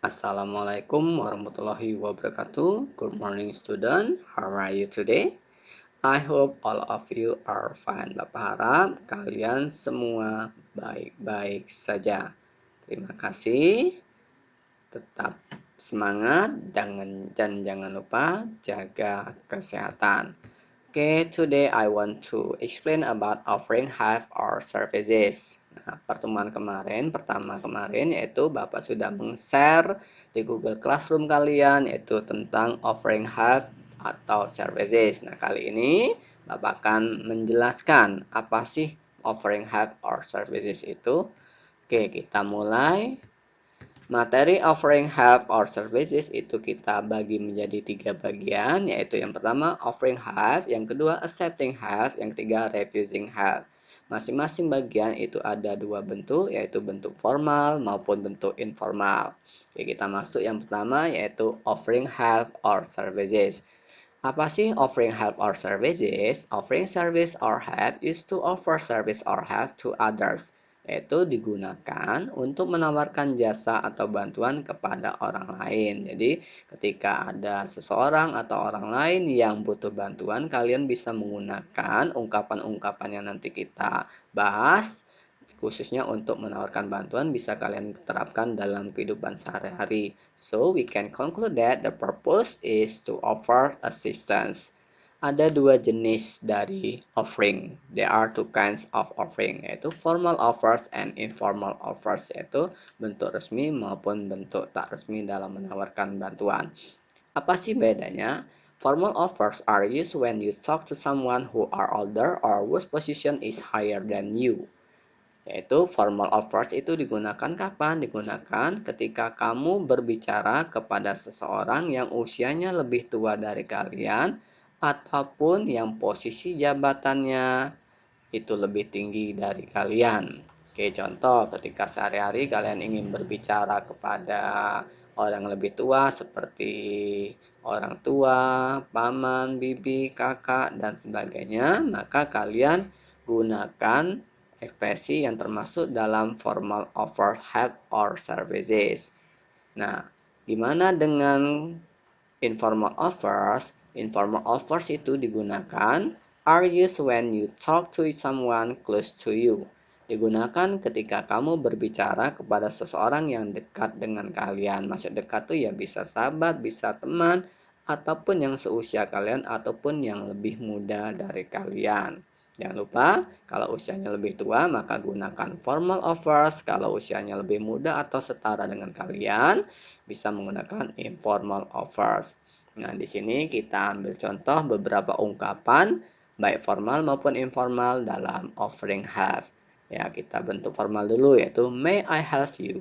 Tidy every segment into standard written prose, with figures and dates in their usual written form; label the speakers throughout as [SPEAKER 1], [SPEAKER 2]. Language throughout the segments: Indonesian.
[SPEAKER 1] Assalamualaikum warahmatullahi wabarakatuh. Good morning student. How are you today? I hope all of you are fine. Bapak harap kalian semua baik-baik saja. Terima kasih. Tetap semangat dan jangan lupa jaga kesehatan. Okay, today I want to explain about offering have or services. Nah, pertama kemarin yaitu Bapak sudah meng-share di Google Classroom kalian yaitu tentang offering have atau services. Nah, kali ini Bapak akan menjelaskan apa sih offering have or services itu. Oke, kita mulai. Materi offering have or services itu kita bagi menjadi 3 bagian, yaitu yang pertama offering have, yang kedua accepting have, yang ketiga refusing have. Masing-masing bagian itu ada 2 bentuk, yaitu bentuk formal maupun bentuk informal. Oke, kita masuk yang pertama yaitu offering have or services. Apa sih offering have or services? Offering service or have is to offer service or have to others, yaitu digunakan untuk menawarkan jasa atau bantuan kepada orang lain. Jadi, ketika ada seseorang atau orang lain yang butuh bantuan, kalian bisa menggunakan ungkapan-ungkapan yang nanti kita bahas khususnya untuk menawarkan bantuan bisa kalian terapkan dalam kehidupan sehari-hari. So, we can conclude that the purpose is to offer assistance. Ada 2 jenis dari offering. There are 2 kinds of offering, yaitu formal offers and informal offers, yaitu bentuk resmi maupun bentuk tak resmi dalam menawarkan bantuan. Apa sih bedanya? Formal offers are used when you talk to someone who are older or whose position is higher than you. Yaitu formal offers itu digunakan kapan? Digunakan ketika kamu berbicara kepada seseorang yang usianya lebih tua dari kalian ataupun yang posisi jabatannya itu lebih tinggi dari kalian. Oke, contoh ketika sehari-hari kalian ingin berbicara kepada orang lebih tua seperti orang tua, paman, bibi, kakak, dan sebagainya, maka kalian gunakan ekspresi yang termasuk dalam formal offer have or services. Nah, gimana dengan informal offers? Informal offers itu digunakan are used when you talk to someone close to you. Digunakan ketika kamu berbicara kepada seseorang yang dekat dengan kalian. Maksud dekat tuh ya bisa sahabat, bisa teman, ataupun yang seusia kalian ataupun yang lebih muda dari kalian. Jangan lupa, kalau usianya lebih tua maka gunakan formal offers. Kalau usianya lebih muda atau setara dengan kalian, bisa menggunakan informal offers. Nah, di sini kita ambil contoh beberapa ungkapan baik formal maupun informal dalam offering have. Ya, kita bentuk formal dulu yaitu may I help you?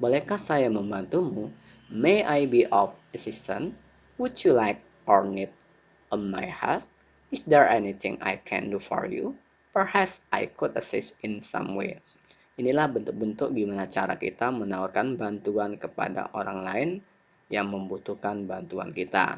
[SPEAKER 1] Bolehkah saya membantumu? May I be of assistance? Would you like or need my help? Is there anything I can do for you? Perhaps I could assist in some way. Inilah bentuk-bentuk gimana cara kita menawarkan bantuan kepada orang lain yang membutuhkan bantuan kita.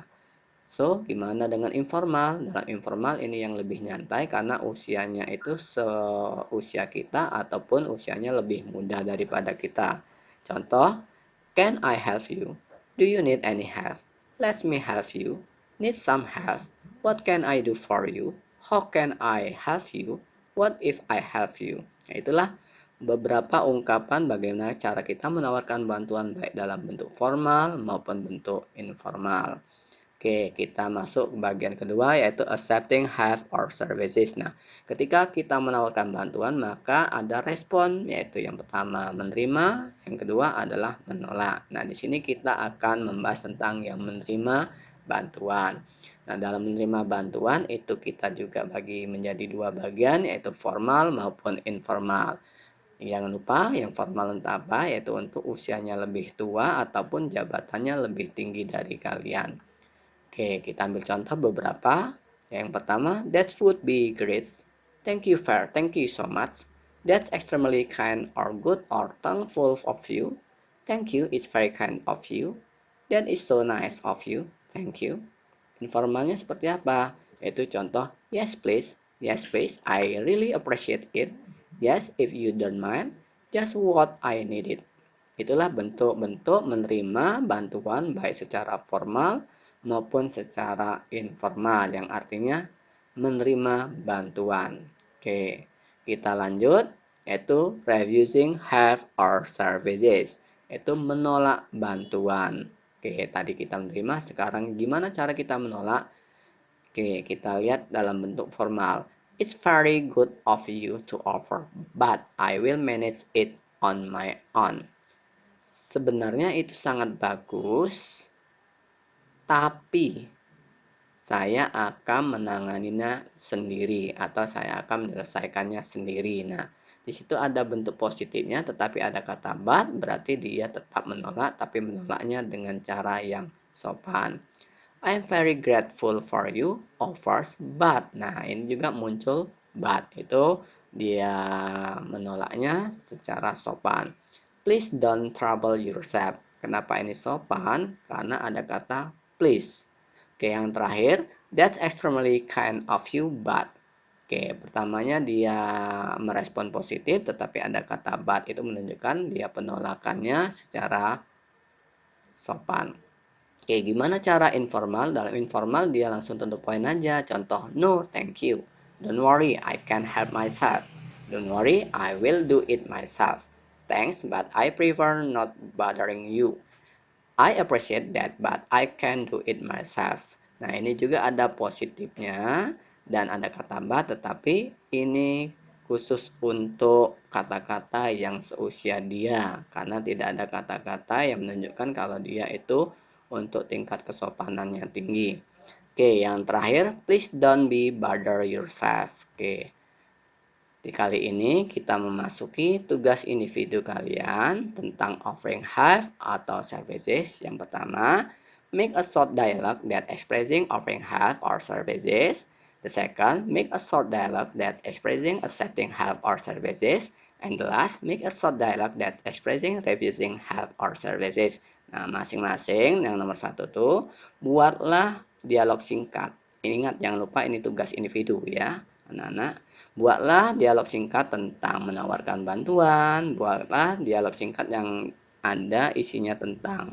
[SPEAKER 1] So, gimana dengan informal? Dalam informal ini yang lebih nyantai karena usianya itu seusia kita ataupun usianya lebih muda daripada kita. Contoh, can I help you? Do you need any help? Let me help you. Need some help? What can I do for you? How can I help you? What if I help you? Nah, itulah beberapa ungkapan bagaimana cara kita menawarkan bantuan baik dalam bentuk formal maupun bentuk informal. Oke, kita masuk ke bagian kedua yaitu accepting have or services. Nah, ketika kita menawarkan bantuan maka ada respon yaitu yang pertama menerima, yang kedua adalah menolak. Nah, di sini kita akan membahas tentang yang menerima bantuan. Nah, dalam menerima bantuan itu kita juga bagi menjadi 2 bagian yaitu formal maupun informal. Jangan lupa yang formal untuk apa? Yaitu untuk usianya lebih tua ataupun jabatannya lebih tinggi dari kalian. Oke, kita ambil contoh beberapa. Yang pertama, that would be great. Thank you so much. That's extremely kind or good or thankful of you. Thank you, it's very kind of you. That is so nice of you. Thank you. Informalnya seperti apa? Yaitu contoh, yes please, I really appreciate it. Yes, if you don't mind, just what I needed. Itulah bentuk-bentuk menerima bantuan baik secara formal maupun secara informal yang artinya menerima bantuan. Oke, kita lanjut yaitu refusing help or services, yaitu menolak bantuan. Oke, tadi kita menerima, sekarang gimana cara kita menolak? Oke, kita lihat dalam bentuk formal. It's very good of you to offer, but I will manage it on my own. Sebenarnya itu sangat bagus, tapi saya akan menanganinya sendiri atau saya akan menyelesaikannya sendiri. Nah, di situ ada bentuk positifnya, tetapi ada kata but, berarti dia tetap menolak, tapi menolaknya dengan cara yang sopan. I'm very grateful for you offers, but. Nah, ini juga muncul but. Itu dia menolaknya secara sopan. Please don't trouble yourself. Kenapa ini sopan? Karena ada kata please. Oke, yang terakhir, that's extremely kind of you, but. Oke, pertamanya dia merespon positif, tetapi ada kata but, itu menunjukkan dia penolakannya secara sopan. Oke, gimana cara informal? Dalam informal dia langsung to the point aja. Contoh, no, thank you. Don't worry, I can help myself. Don't worry, I will do it myself. Thanks, but I prefer not bothering you. I appreciate that, but I can do it myself. Nah, ini juga ada positifnya dan ada kata but, tetapi ini khusus untuk kata-kata yang seusia dia, karena tidak ada kata-kata yang menunjukkan kalau dia itu untuk tingkat kesopanan yang tinggi. Oke, yang terakhir, please don't be bother yourself. Oke, di kali ini kita memasuki tugas individu kalian tentang offering help atau services. Yang pertama, make a short dialogue that expressing offering help or services. The second, make a short dialogue that expressing accepting help or services. And the last, make a short dialogue that expressing refusing help or services. Nah, masing-masing yang nomor satu tuh, buatlah dialog singkat. Ingat, jangan lupa ini tugas individu ya, anak-anak. Buatlah dialog singkat tentang menawarkan bantuan, buatlah dialog singkat yang ada isinya tentang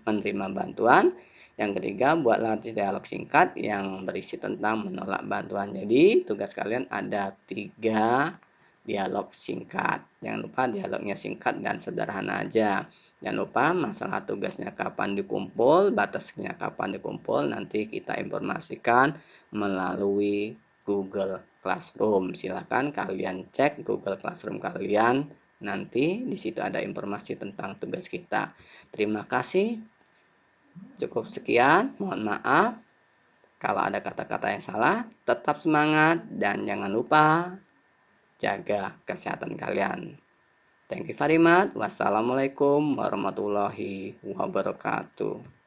[SPEAKER 1] menerima bantuan. Yang ketiga, buatlah dialog singkat yang berisi tentang menolak bantuan. Jadi, tugas kalian ada 3 dialog singkat. Jangan lupa dialognya singkat dan sederhana aja. Jangan lupa masalah tugasnya kapan dikumpul, batasnya kapan dikumpul, nanti kita informasikan melalui Google Classroom. Silakan kalian cek Google Classroom kalian. Nanti di situ ada informasi tentang tugas kita. Terima kasih. Cukup sekian. Mohon maaf kalau ada kata-kata yang salah. Tetap semangat dan jangan lupa jaga kesehatan kalian. Thank you very much. Wassalamualaikum warahmatullahi wabarakatuh.